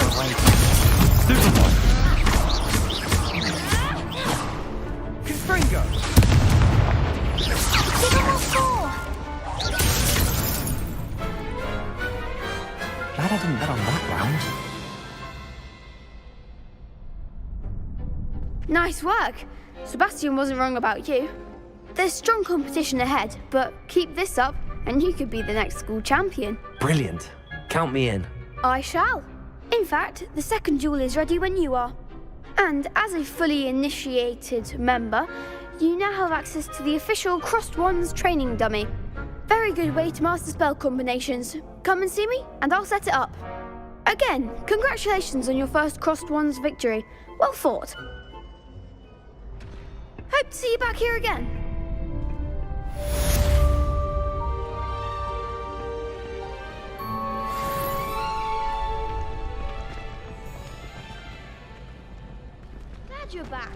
Superbot. Confringo. Give him a four. Glad I didn't bet on that round. Nice work. Sebastian wasn't wrong about you. There's strong competition ahead, but keep this up and you could be the next school champion. Brilliant. Count me in. I shall. In fact, the second duel is ready when you are. And as a fully initiated member, you now have access to the official Crossed Wands training dummy. Very good way to master spell combinations. Come and see me, and I'll set it up. Again, congratulations on your first Crossed Wands victory. Well fought. Hope to see you back here again. Glad you're back.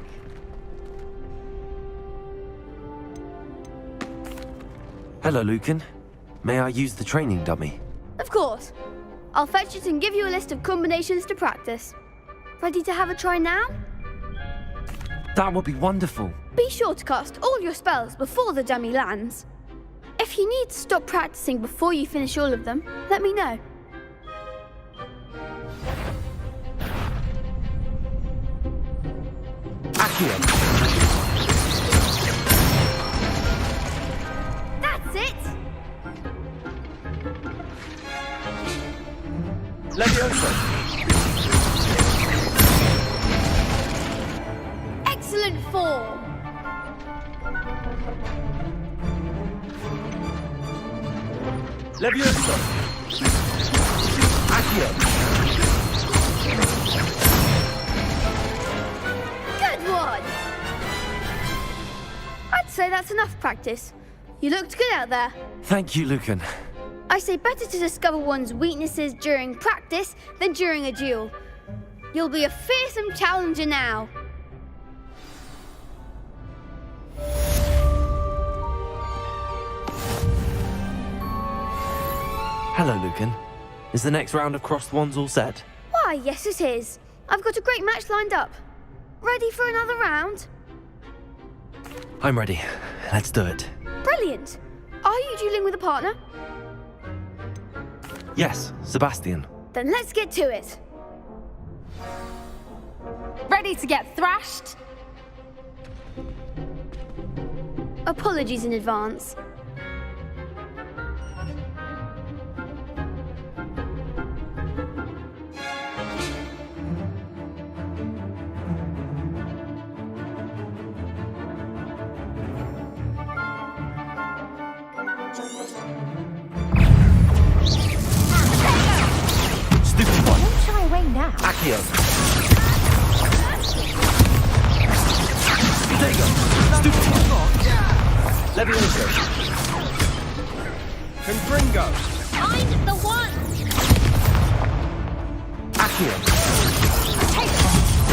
Hello, Lucan. May I use the training dummy? Of course. I'll fetch it and give you a list of combinations to practice. Ready to have a try now? That would be wonderful. Be sure to cast all your spells before the dummy lands. If you need to stop practicing before you finish all of them, let me know. Accio. That's it! Levioso. Excellent form! Levioso. Accio. Good one! I'd say that's enough practice. You looked good out there. Thank you, Lucan. I say better to discover one's weaknesses during practice than during a duel. You'll be a fearsome challenger now. Hello, Lucan. Is the next round of Crossed Wands all set? Why, yes it is. I've got a great match lined up. Ready for another round? I'm ready. Let's do it. Brilliant. Are you dueling with a partner? Yes, Sebastian. Then let's get to it. Ready to get thrashed? Apologies in advance. Stupid one. Don't shy away now. Accio. Stego. Stupid one. Levioso. Confringo. I'm the one. Accio. Take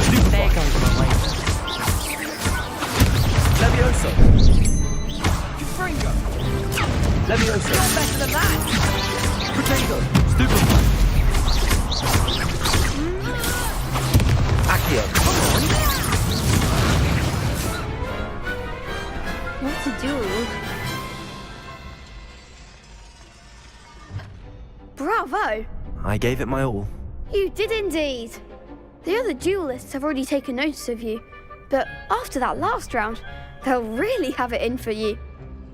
Stupid There one. goes my way. Levioso. Confringo. Levioso. You're better than that. Potato. Stupid one. Accio. What to do? Bravo! I gave it my all. You did indeed. The other duelists have already taken notice of you, but after that last round, they'll really have it in for you.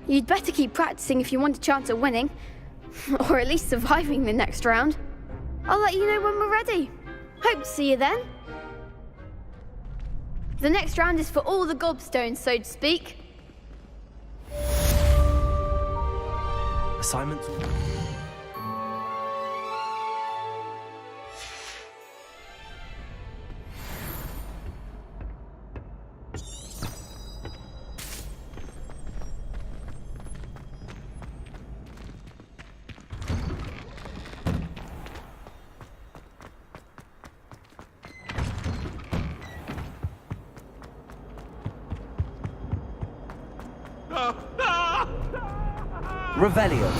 You'd better keep practicing if you want a chance at winning, or at least surviving the next round. I'll let you know when we're ready. Hope to see you then. The next round is for all the gobstones, so to speak. Assignments. Revelio.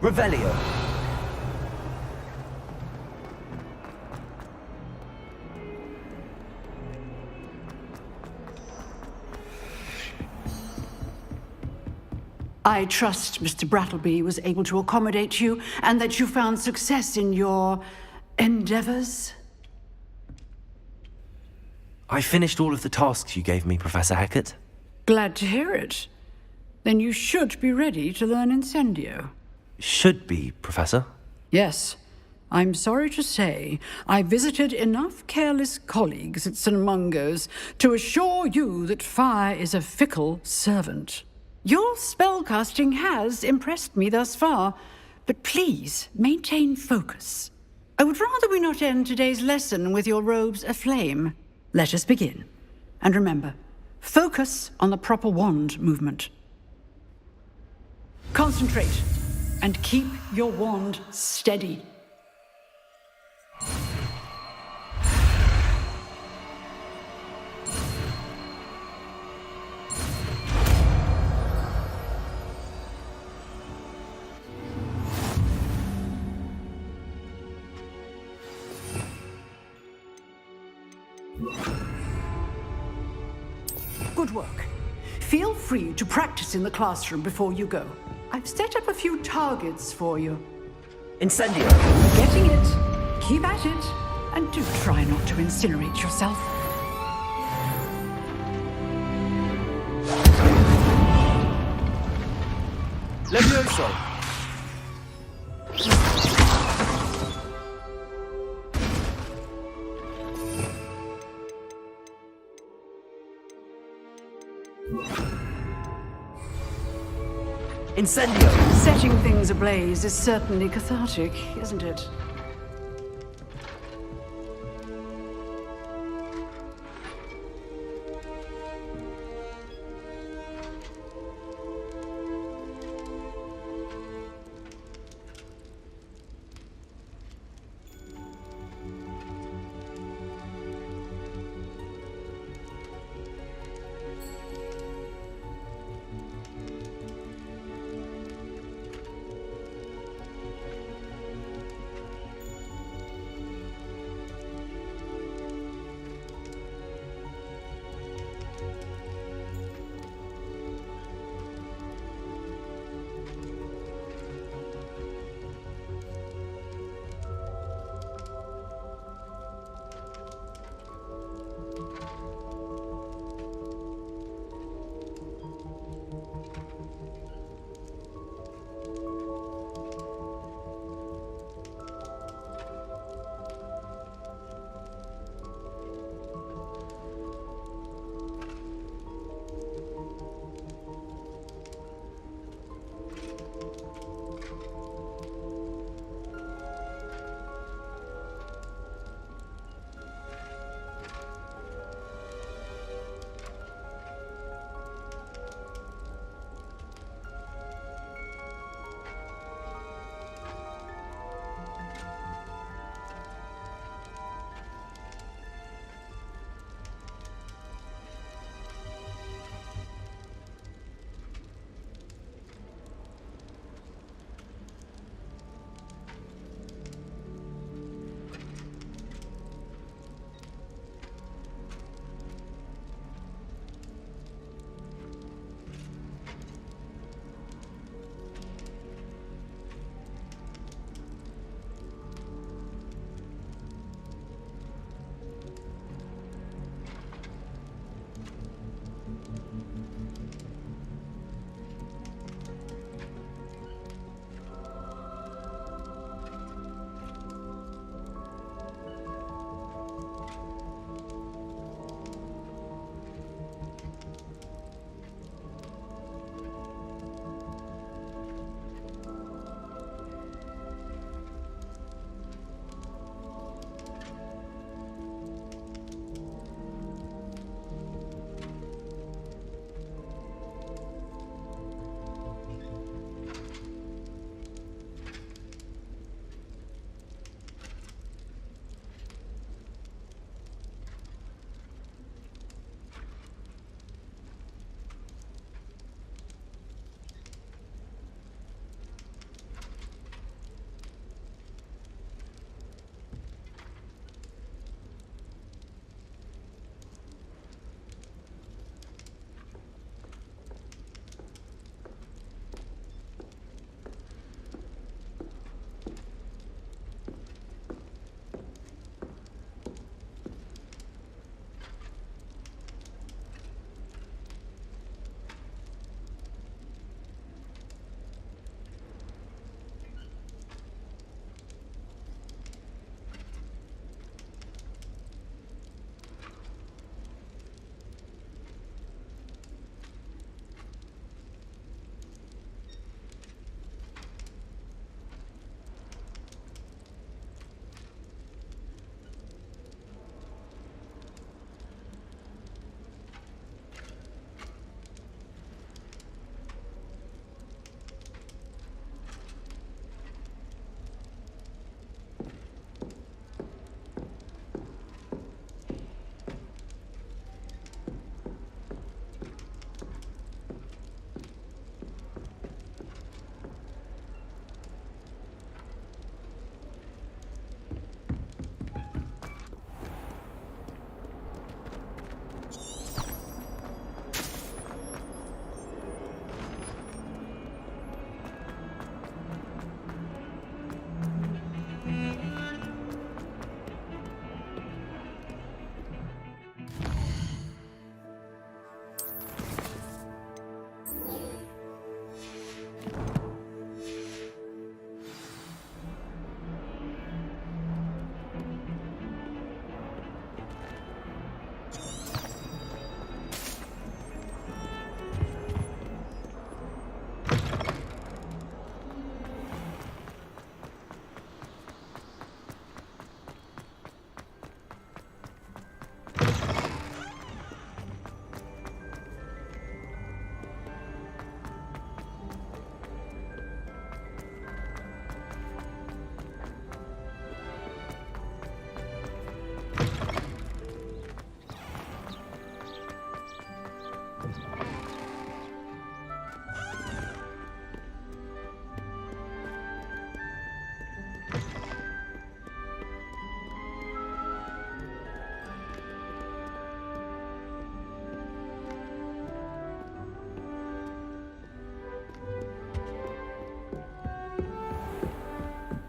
Revelio. I trust Mr. Brattleby was able to accommodate you and that you found success in your endeavors. I finished all of the tasks you gave me, Professor Hecat. Glad to hear it. Then you should be ready to learn Incendio. Should be, Professor. Yes. I'm sorry to say, I visited enough careless colleagues at St. Mungo's to assure you that fire is a fickle servant. Your spellcasting has impressed me thus far, but please maintain focus. I would rather we not end today's lesson with your robes aflame. Let us begin. And remember, focus on the proper wand movement. Concentrate, and keep your wand steady. Good work. Feel free to practice in the classroom before you go. I've set up a few targets for you. Incendio. Getting it. Keep at it. And do try not to incinerate yourself. Levioso. Incendio. Setting things ablaze is certainly cathartic, isn't it?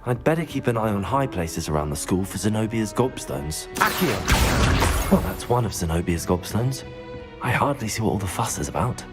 I'd better keep an eye on high places around the school for Zenobia's gobstones. Accio. Well, that's one of Zenobia's gobstones. I hardly see what all the fuss is about.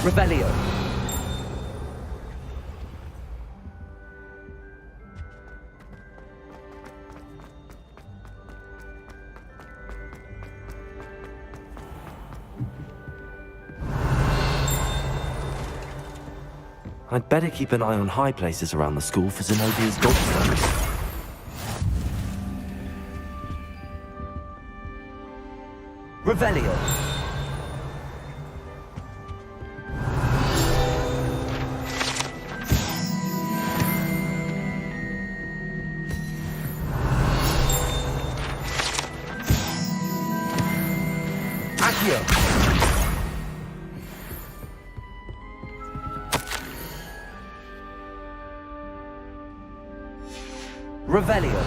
Revelio. I'd better keep an eye on high places around the school for Zenobia's gobstones. Revelio. Accio. Revelio.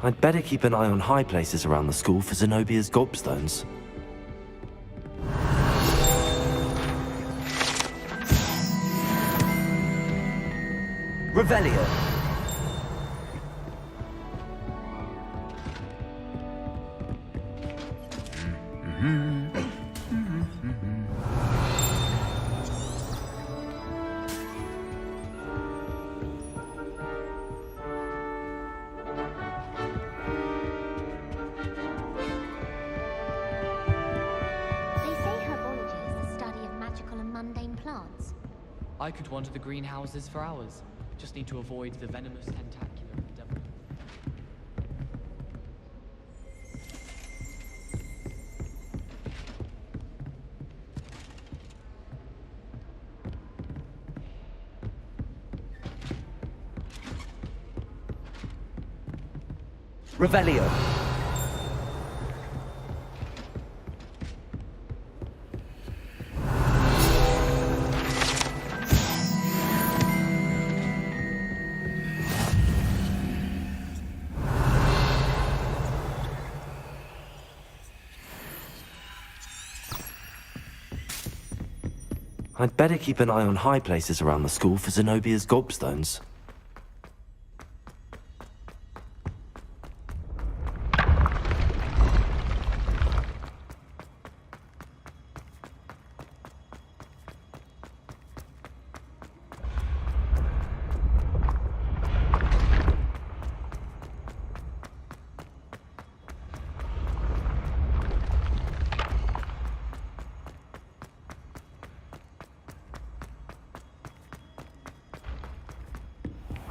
I'd better keep an eye on high places around the school for Zenobia's gobstones. Revelio. They say herbology is the study of magical and mundane plants. I could wander the greenhouses for hours. Just need to avoid the venomous tentacular of the devil. Revelio. I'd better keep an eye on high places around the school for Zenobia's gobstones.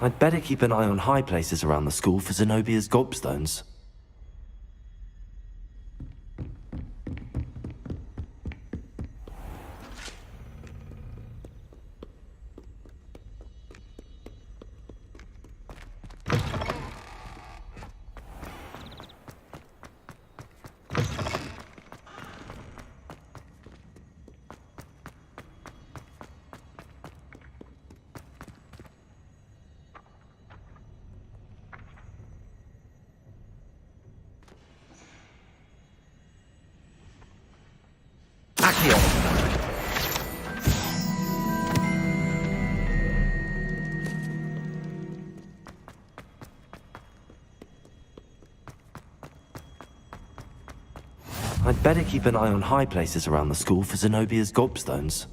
I'd better keep an eye on high places around the school for Zenobia's gobstones. Accio. I'd I'd better keep an eye on high places around the school for Zenobia's gobstones.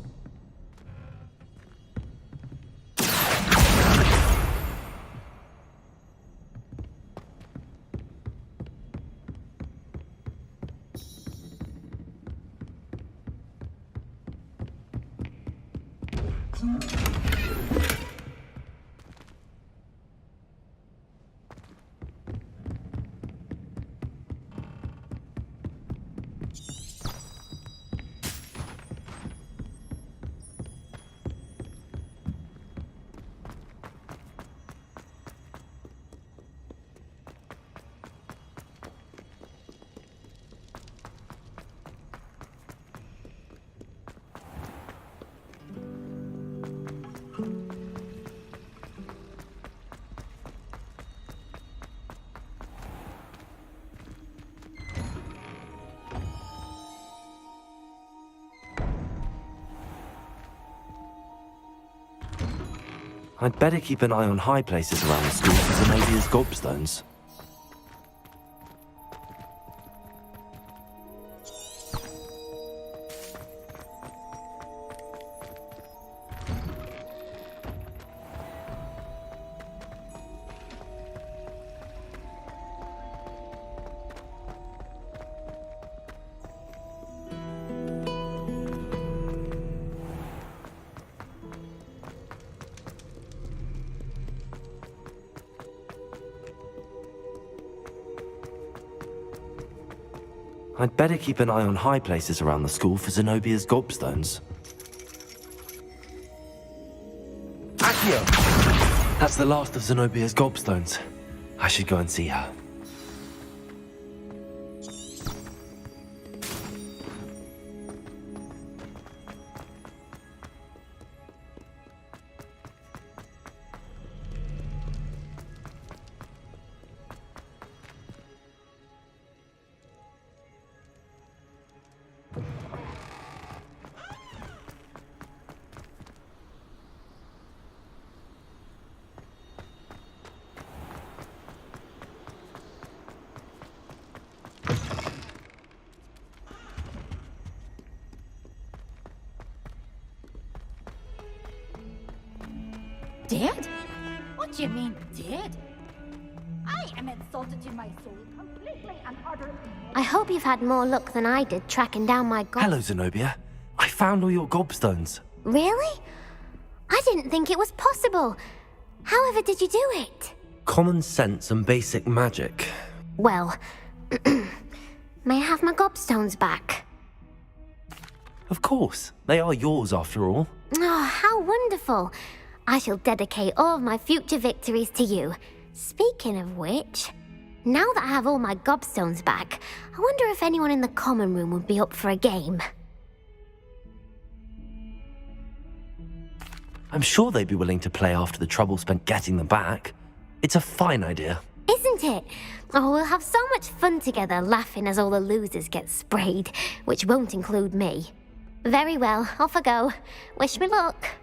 I'd better keep an eye on high places around the school for Zenobia's gobstones. I'd better keep an eye on high places around the school for Zenobia's gobstones. Accio! That's the last of Zenobia's gobstones. I should go and see her. Dead? What do you mean, dead? I am insulted to my soul, completely and utterly. I hope you've had more luck than I did tracking down my Hello, Zenobia. I found all your gobstones. Really? I didn't think it was possible. However did you do it? Common sense and basic magic. Well, may I have my gobstones back? Of course. They are yours after all. Oh, how wonderful. I shall dedicate all of my future victories to you. Speaking of which, now that I have all my gobstones back, I wonder if anyone in the common room would be up for a game. I'm sure they'd be willing to play after the trouble spent getting them back. It's a fine idea. Isn't it? Oh, we'll have so much fun together laughing as all the losers get sprayed, which won't include me. Very well, off I go. Wish me luck.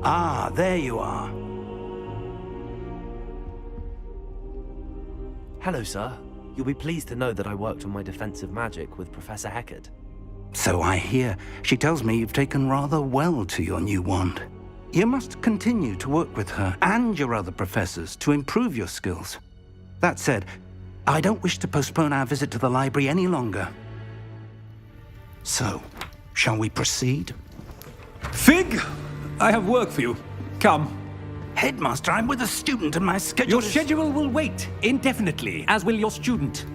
Ah, there you are. Hello, sir. You'll be pleased to know that I worked on my defensive magic with Professor Heckard. So I hear. She tells me you've taken rather well to your new wand. You must continue to work with her and your other professors to improve your skills. That said, I don't wish to postpone our visit to the library any longer. So, shall we proceed? Fig! I have work for you. Come. Headmaster, I'm with a student and my schedule Your is... schedule will wait indefinitely, as will your student.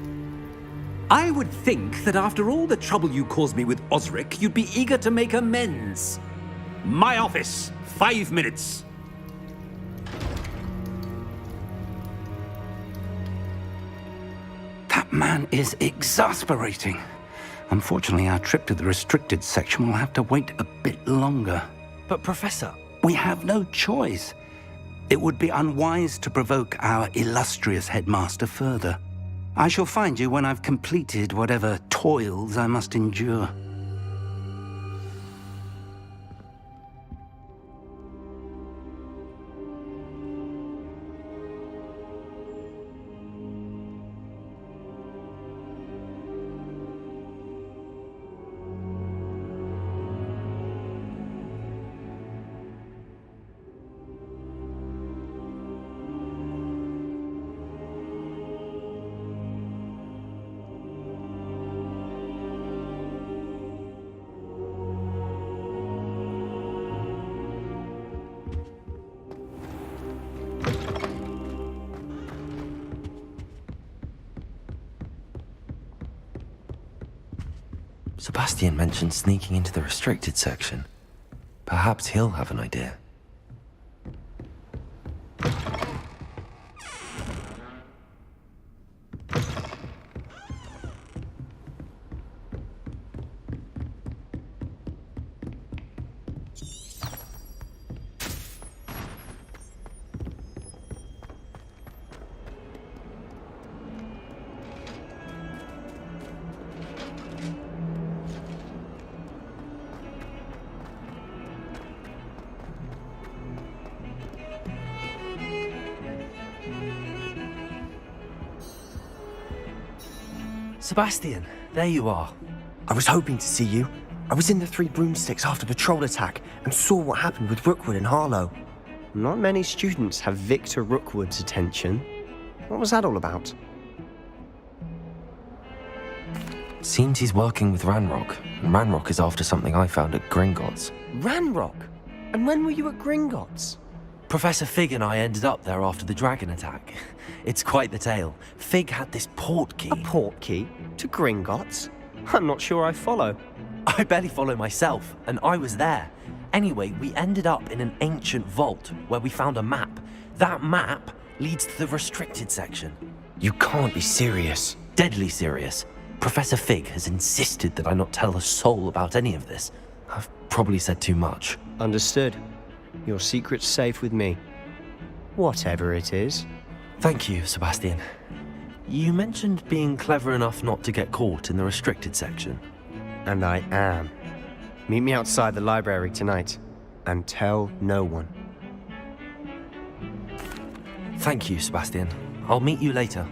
I would think that after all the trouble you caused me with Osric, you'd be eager to make amends. My office. 5 minutes. That man is exasperating. Unfortunately, our trip to the restricted section will have to wait a bit longer. But, Professor... We have no choice. It would be unwise to provoke our illustrious headmaster further. I shall find you when I've completed whatever toils I must endure. Sebastian mentioned sneaking into the restricted section. Perhaps he'll have an idea. Sebastian, there you are. I was hoping to see you. I was in the Three Broomsticks after the troll attack and saw what happened with Rookwood and Harlow. Not many students have Victor Rookwood's attention. What was that all about? Seems he's working with Ranrock, and Ranrock is after something I found at Gringotts. Ranrock? And when were you at Gringotts? Professor Fig and I ended up there after the dragon attack. It's quite the tale. Fig had this port key. A port key? To Gringotts? I'm not sure I follow. I barely follow myself, and I was there. Anyway, we ended up in an ancient vault where we found a map. That map leads to the restricted section. You can't be serious. Deadly serious. Professor Fig has insisted that I not tell a soul about any of this. I've probably said too much. Understood. Your secret's safe with me. Whatever it is. Thank you, Sebastian. You mentioned being clever enough not to get caught in the restricted section. And I am. Meet me outside the library tonight, and tell no one. Thank you, Sebastian. I'll meet you later.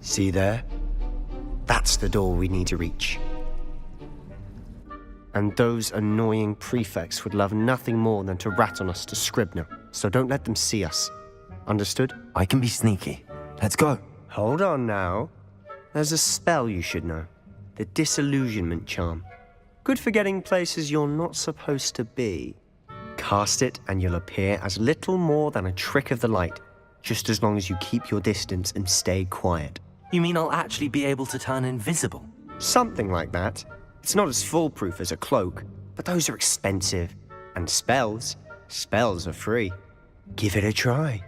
See there? That's the door we need to reach. And those annoying prefects would love nothing more than to rat on us to Scribner, so don't let them see us. Understood? I can be sneaky. Let's go. Hold on now. There's a spell you should know. The Disillusionment Charm. Good for getting places you're not supposed to be. Cast it and you'll appear as little more than a trick of the light, just as long as you keep your distance and stay quiet. You mean I'll actually be able to turn invisible? Something like that. It's not as foolproof as a cloak, but those are expensive. And spells are free. Give it a try.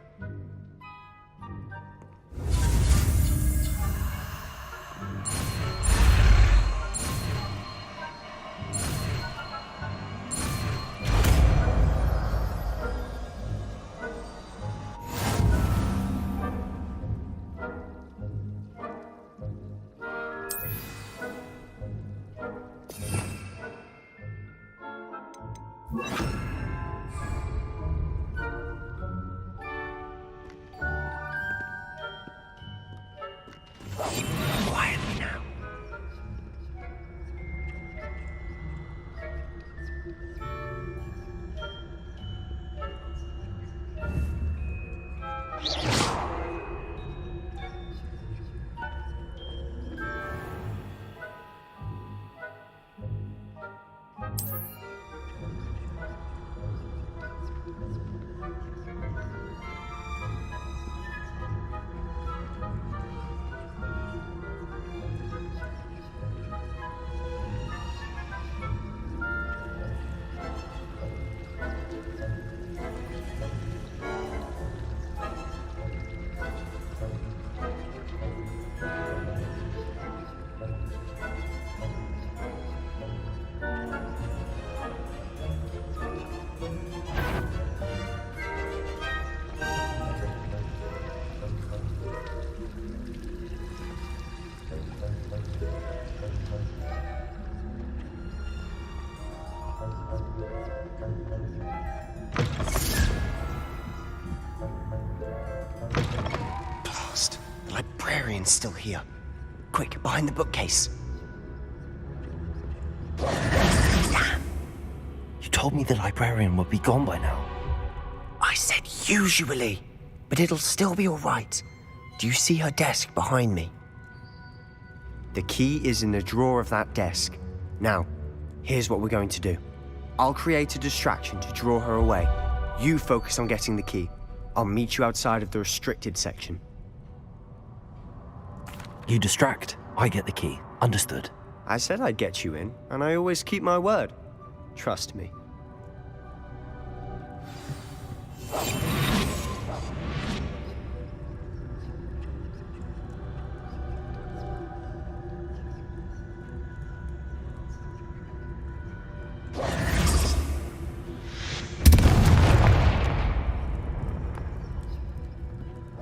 Librarian's still here. Quick, behind the bookcase. You told me the librarian would be gone by now. I said usually, but it'll still be all right. Do you see her desk behind me? The key is in the drawer of that desk. Now, here's what we're going to do. I'll create a distraction to draw her away. You focus on getting the key. I'll meet you outside of the restricted section. You distract, I get the key. Understood. I said I'd get you in, and I always keep my word. Trust me.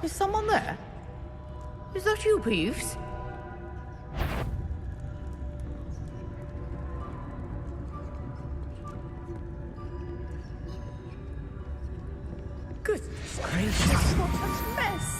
Is someone there? Is that you, Peeves? Goodness gracious, what a mess!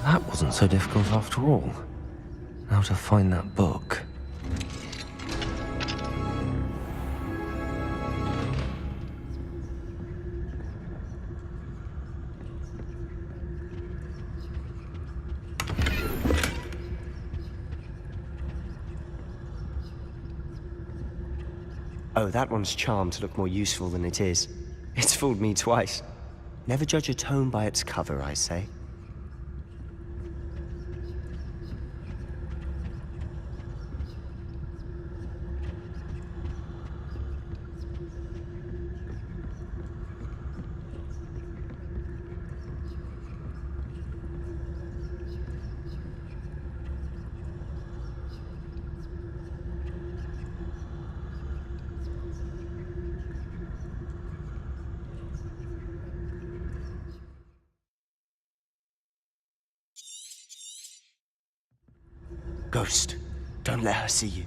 That wasn't so difficult after all. Now to find that book. Oh, that one's charmed to look more useful than it is. It's fooled me twice. Never judge a tome by its cover, I say. Ghost, don't let her see you.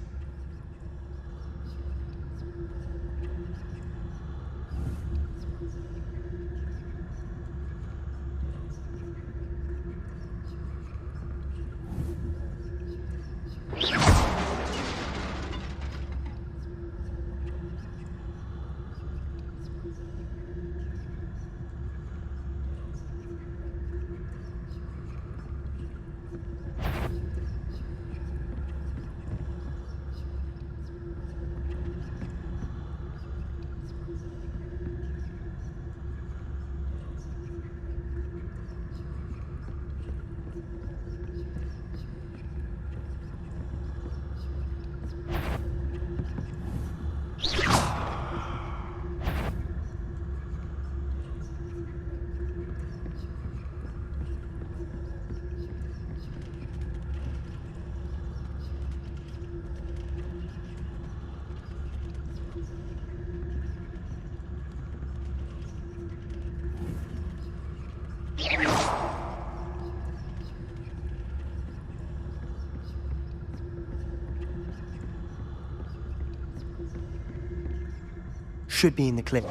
Should be in the clip.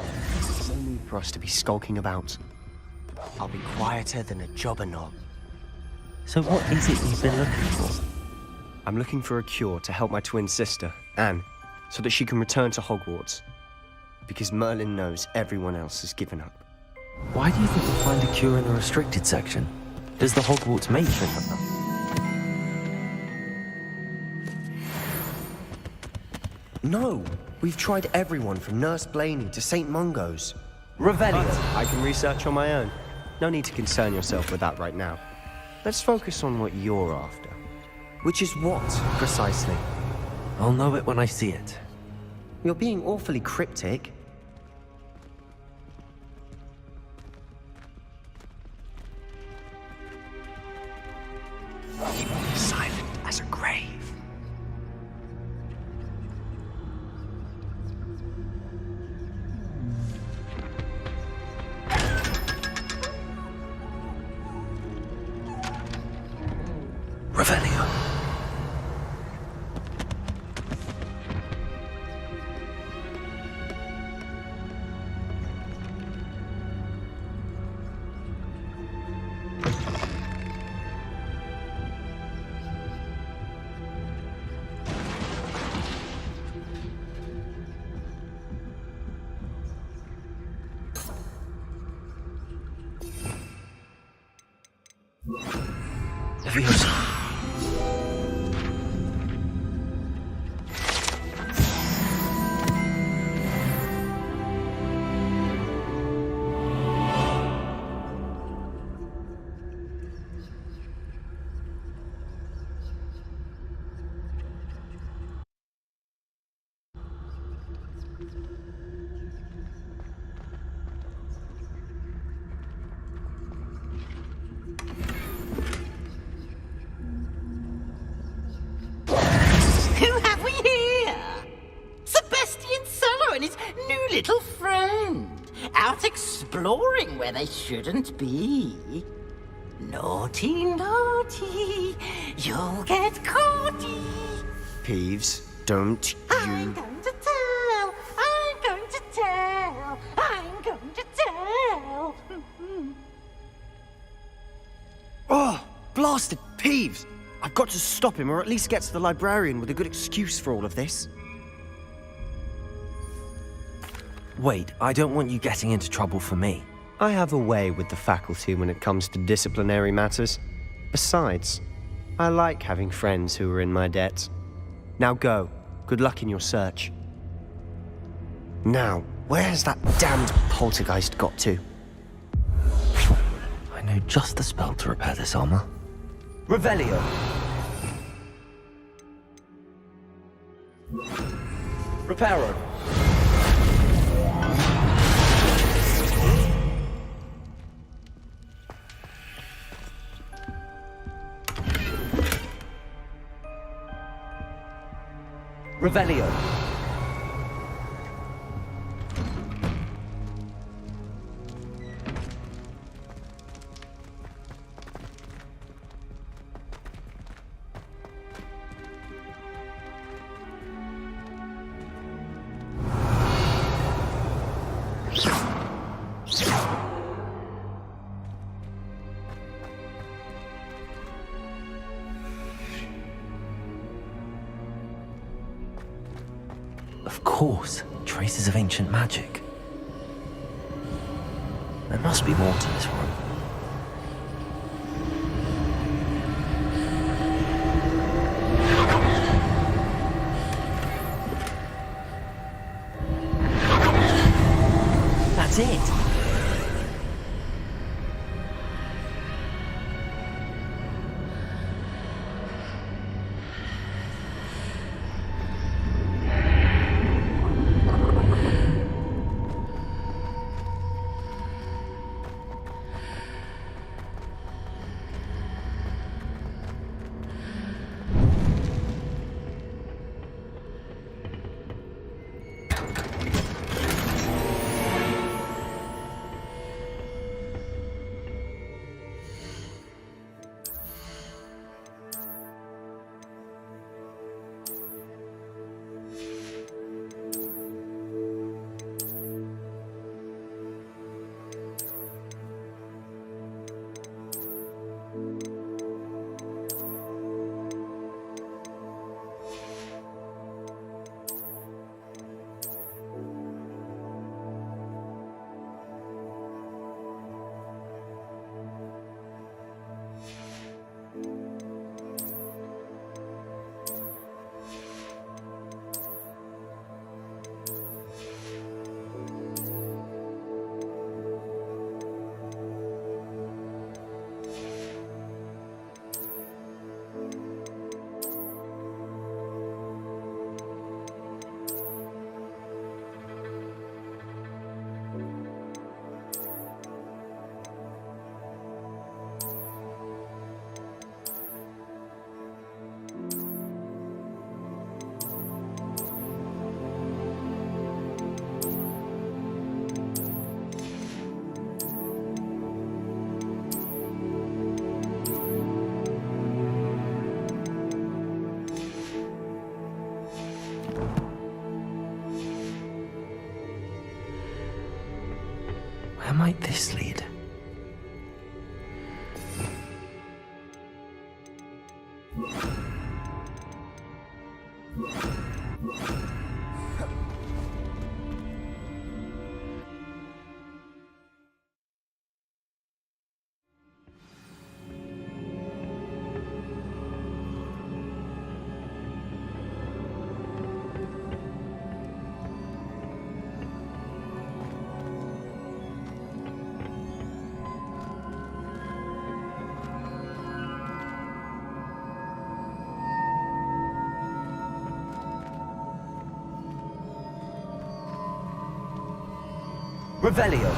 No need for us to be skulking about. I'll be quieter than a jobber knob. So what is it you've been looking for? I'm looking for a cure to help my twin sister, Anne, so that she can return to Hogwarts. Because Merlin knows everyone else has given up. Why do you think we'll find a cure in the restricted section? Does the Hogwarts matron have them? No! We've tried everyone from Nurse Blaney to St. Mungo's. Revelio. I can research on my own. No need to concern yourself with that right now. Let's focus on what you're after. Which is what, precisely? I'll know it when I see it. You're being awfully cryptic. Silent as a grave. Revelio. Leviosa. Who have we here? Sebastian Solo and his new little friend. Out exploring where they shouldn't be. Naughty, naughty. You'll get caughty. Peeves, don't I'm you... going to tell. I'm going to tell. I'm going to tell. Oh, blasted Peeves! I've got to stop him, or at least get to the librarian with a good excuse for all of this. Wait, I don't want you getting into trouble for me. I have a way with the faculty when it comes to disciplinary matters. Besides, I like having friends who are in my debt. Now go. Good luck in your search. Now, where's that damned poltergeist got to? I know just the spell to repair this armor. Revelio. Reparo. Revelio. Of course, traces of ancient magic. There must be more to this room. That's it. might this lead? Revelio.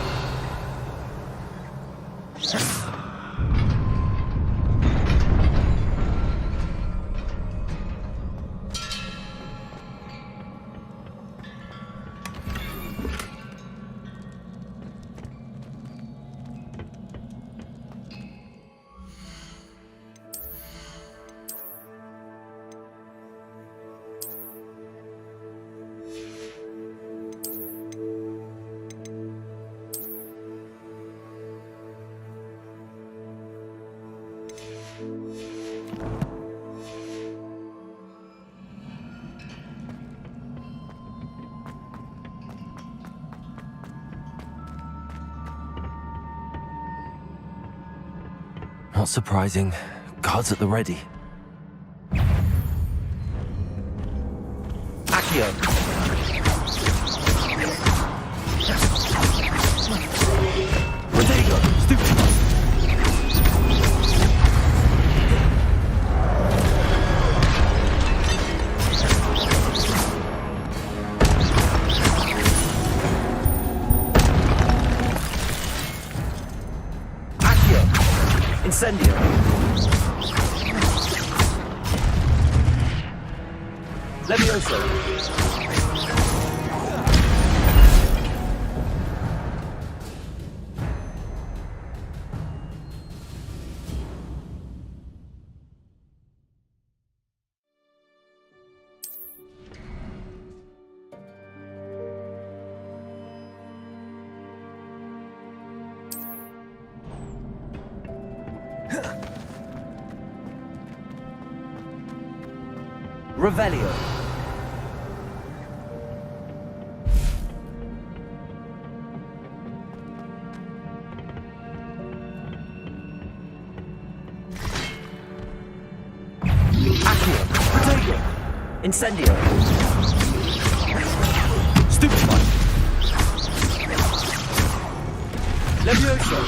Not surprising. Guards at the ready. Accio. Rodrigo, stupid. Incendio. Levioso. Revelio. Accio. Protego. Incendio. Stupefy. Levioso.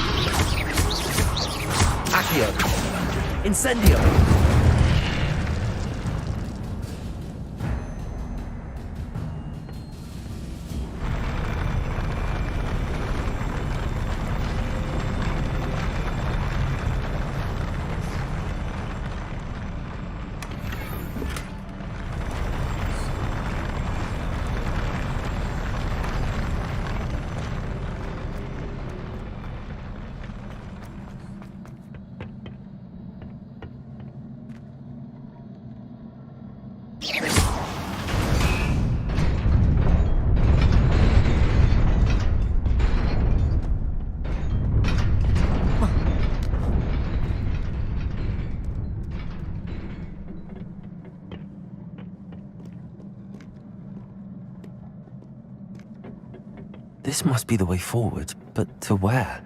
Accio. Incendio. This must be the way forward, but to where?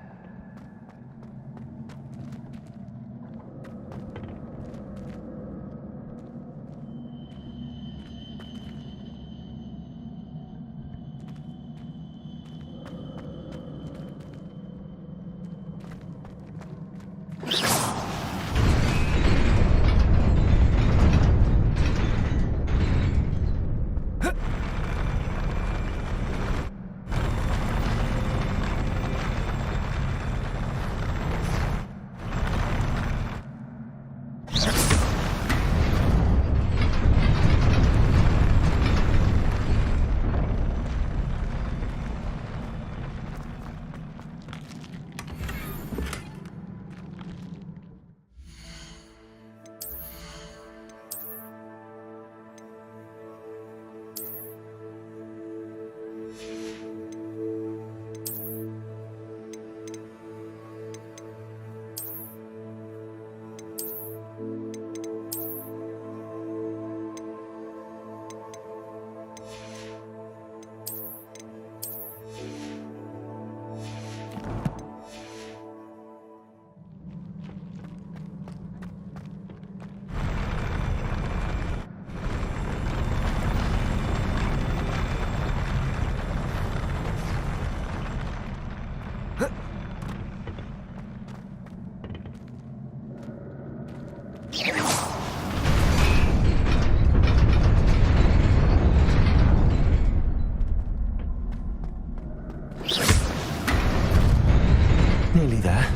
Nearly there.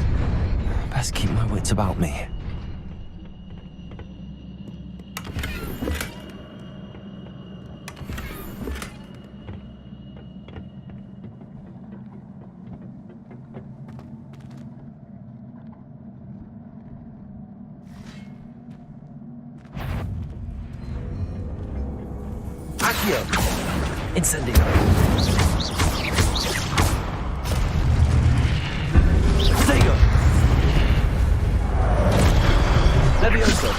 Best keep my wits about me. Accio. Incendio. Protego. Levioso.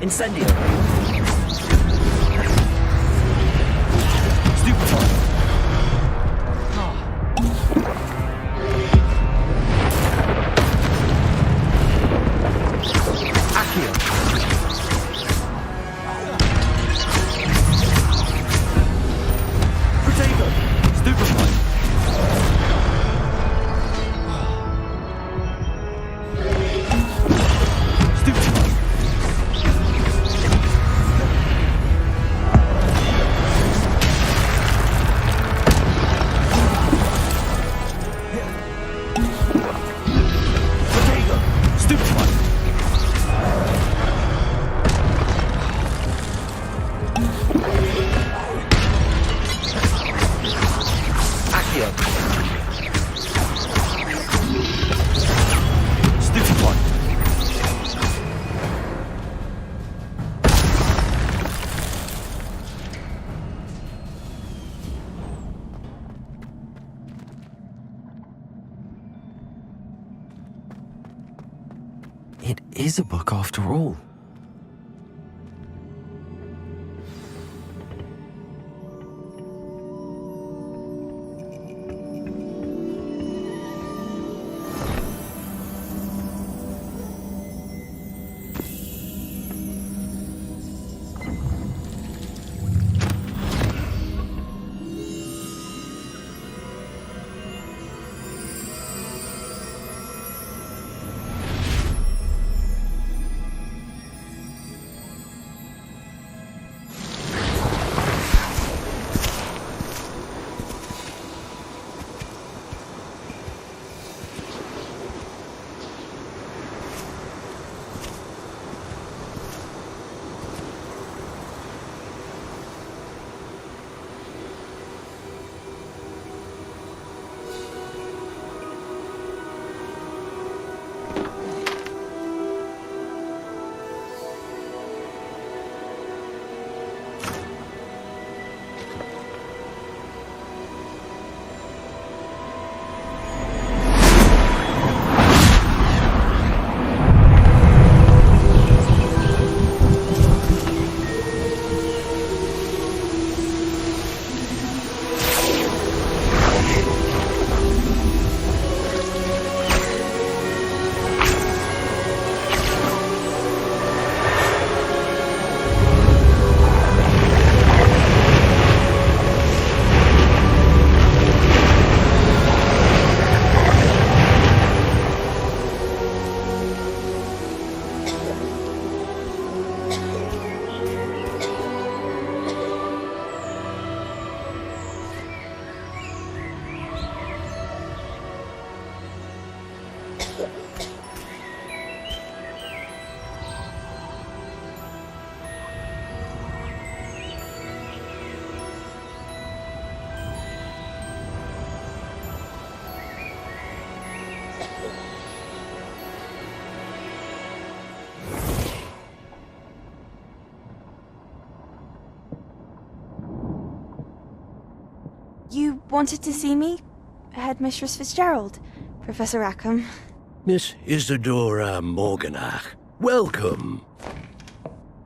Incendio. Stupefy. Accio. Protego. Stupefy. Stupefy. Protego. Stupefy. Accio. Stupefy. It is a book after all. You wanted to see me? Headmistress Fitzgerald? Professor Rackham? Miss Isadora Morganach, welcome.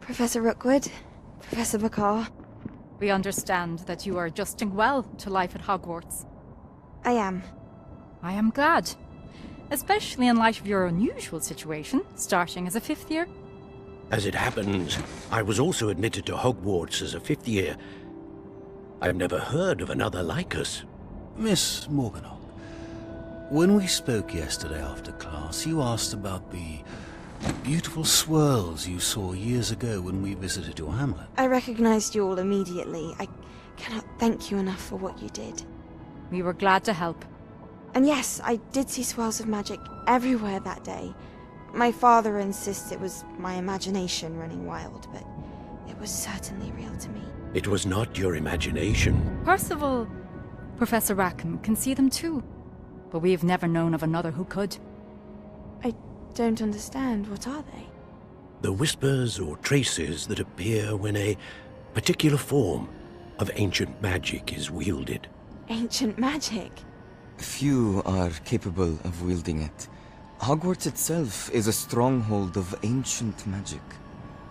Professor Rookwood? Professor Bakar? We understand that you are adjusting well to life at Hogwarts. I am. I am glad. Especially in light of your unusual situation, starting as a 5th year. As it happens, I was also admitted to Hogwarts as a 5th year. I've never heard of another like us. Miss Morganach, When we spoke yesterday after class, you asked about the beautiful swirls you saw years ago when we visited your hamlet. I recognized you all immediately. I cannot thank you enough for what you did. We were glad to help. And yes, I did see swirls of magic everywhere that day. My father insists it was my imagination running wild, but it was certainly real to me. It was not your imagination. Percival, Professor Rackham can see them too. But we've never known of another who could. I don't understand. What are they? The whispers or traces that appear when a particular form of ancient magic is wielded. Ancient magic? Few are capable of wielding it. Hogwarts itself is a stronghold of ancient magic.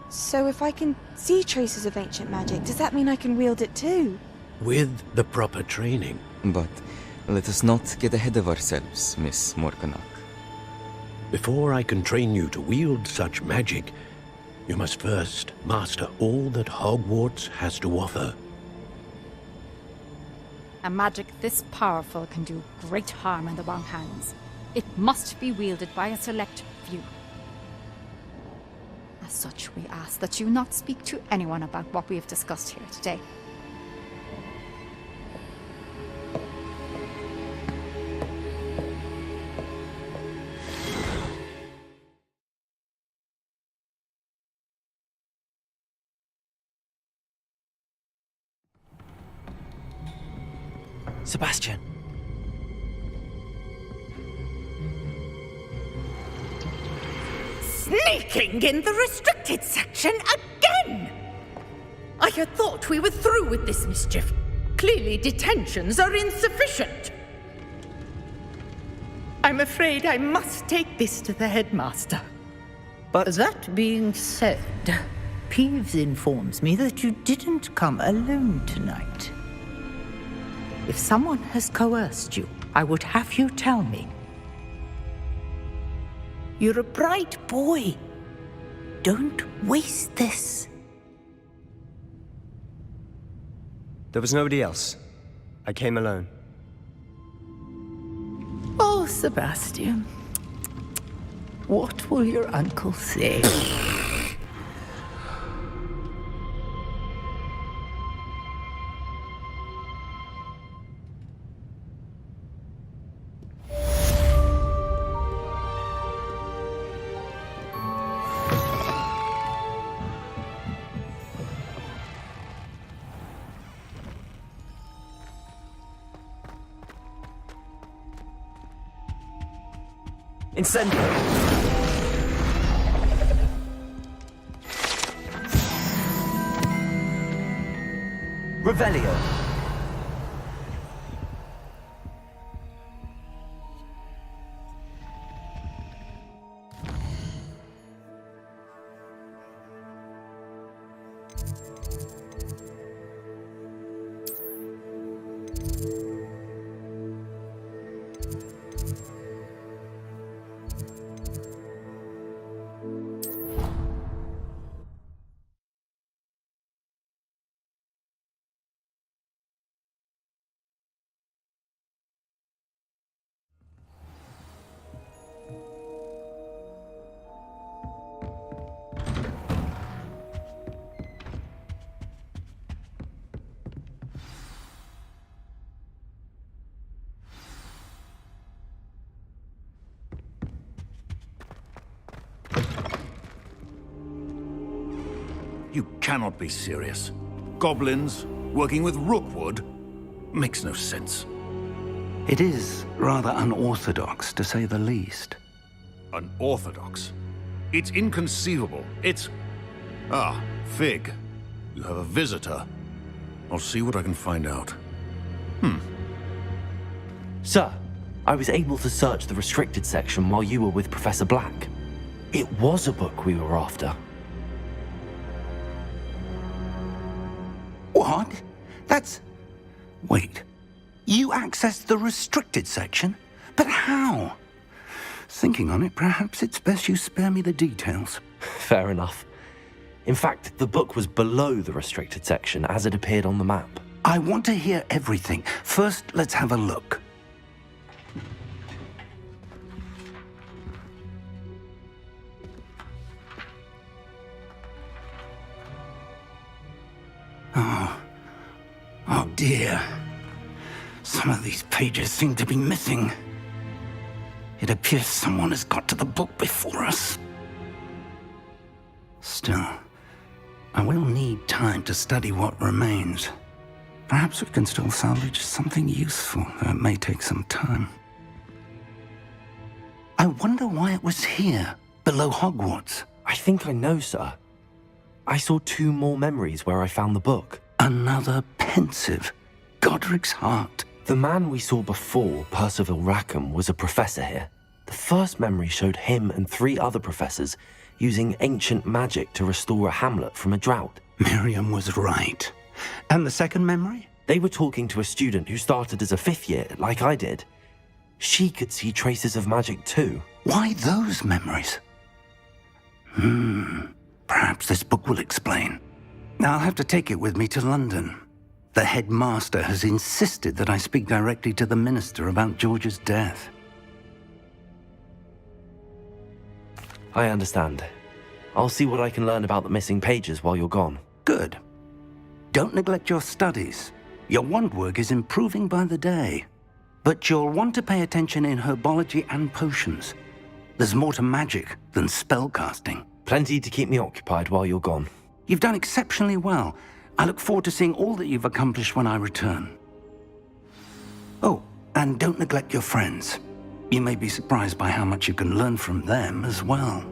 So if I can see traces of ancient magic, does that mean I can wield it too? With the proper training. But let us not get ahead of ourselves, Miss Morganach. Before I can train you to wield such magic, you must first master all that Hogwarts has to offer. A magic this powerful can do great harm in the wrong hands. It must be wielded by a select few. As such, we ask that you not speak to anyone about what we have discussed here today. Sebastian. Sneaking in the restricted section again! I had thought we were through with this mischief. Clearly detentions are insufficient. I'm afraid I must take this to the headmaster. But that being said, Peeves informs me that you didn't come alone tonight. If someone has coerced you, I would have you tell me. You're a bright boy. Don't waste this. There was nobody else. I came alone. Oh, Sebastian. What will your uncle say? Incendio! Revelio! You cannot be serious. Goblins working with Rookwood? Makes no sense. It is rather unorthodox, to say the least. Unorthodox? It's inconceivable. It's... Ah, Fig. You have a visitor. I'll see what I can find out. Sir, I was able to search the restricted section while you were with Professor Black. It was a book we were after. What? That's... Wait. You accessed the restricted section? But how? Thinking on it, perhaps it's best you spare me the details. Fair enough. In fact, the book was below the restricted section as it appeared on the map. I want to hear everything. First, let's have a look. dear. Some of these pages seem to be missing. It appears someone has got to the book before us. Still, I will need time to study what remains. Perhaps we can still salvage something useful, though it may take some time. I wonder why it was here, below Hogwarts. I think I know, sir. I saw 2 more memories where I found the book. Another pensive. Godric's heart. The man we saw before, Percival Rackham, was a professor here. The first memory showed him and 3 other professors using ancient magic to restore a hamlet from a drought. Miriam was right. And the second memory? They were talking to a student who started as a 5th year, like I did. She could see traces of magic too. Why those memories? Perhaps this book will explain. Now I'll have to take it with me to London. The headmaster has insisted that I speak directly to the minister about George's death. I understand. I'll see what I can learn about the missing pages while you're gone. Good. Don't neglect your studies. Your wand work is improving by the day. But you'll want to pay attention in herbology and potions. There's more to magic than spellcasting. Plenty to keep me occupied while you're gone. You've done exceptionally well. I look forward to seeing all that you've accomplished when I return. Oh, and don't neglect your friends. You may be surprised by how much you can learn from them as well.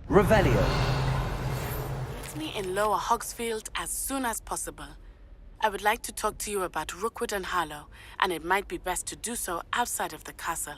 Revelio. Meet me in Lower Hogsfield as soon as possible. I would like to talk to you about Rookwood and Harlow, and it might be best to do so outside of the castle.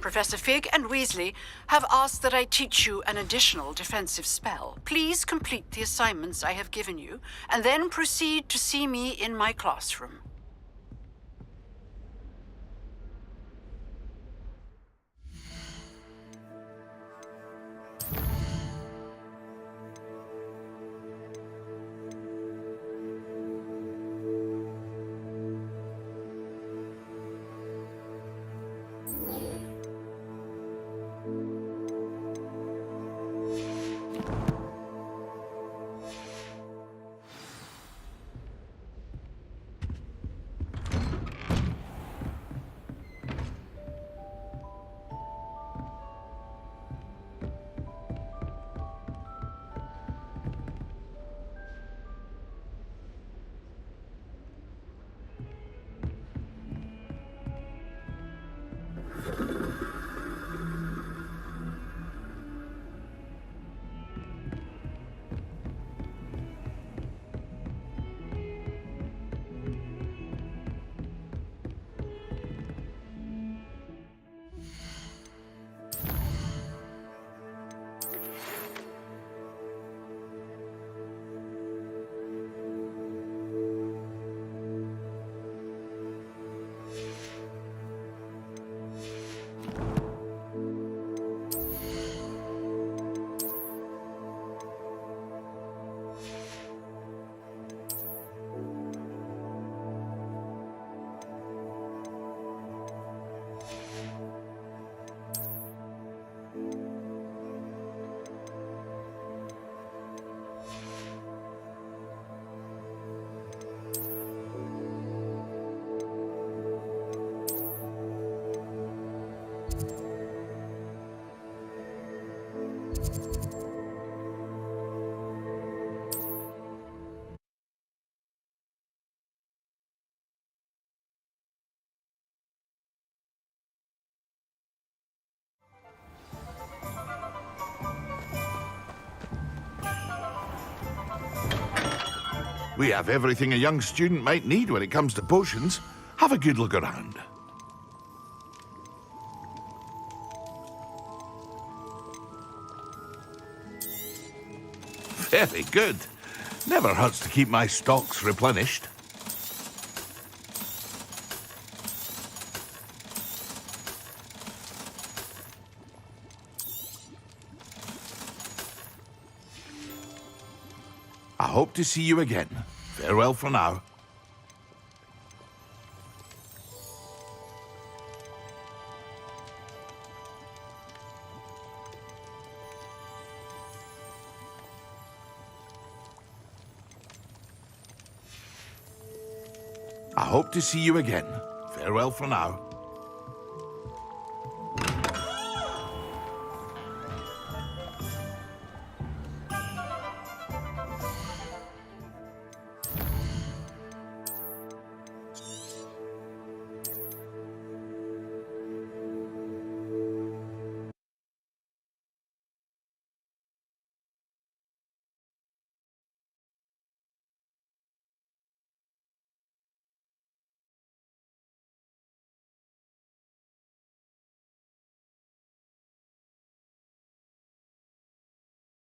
Professor Fig and Weasley have asked that I teach you an additional defensive spell. Please complete the assignments I have given you, and then proceed to see me in my classroom. We have everything a young student might need when it comes to potions. Have a good look around. Very good. Never hurts to keep my stocks replenished. I hope to see you again. Farewell for now. I hope to see you again. Farewell for now.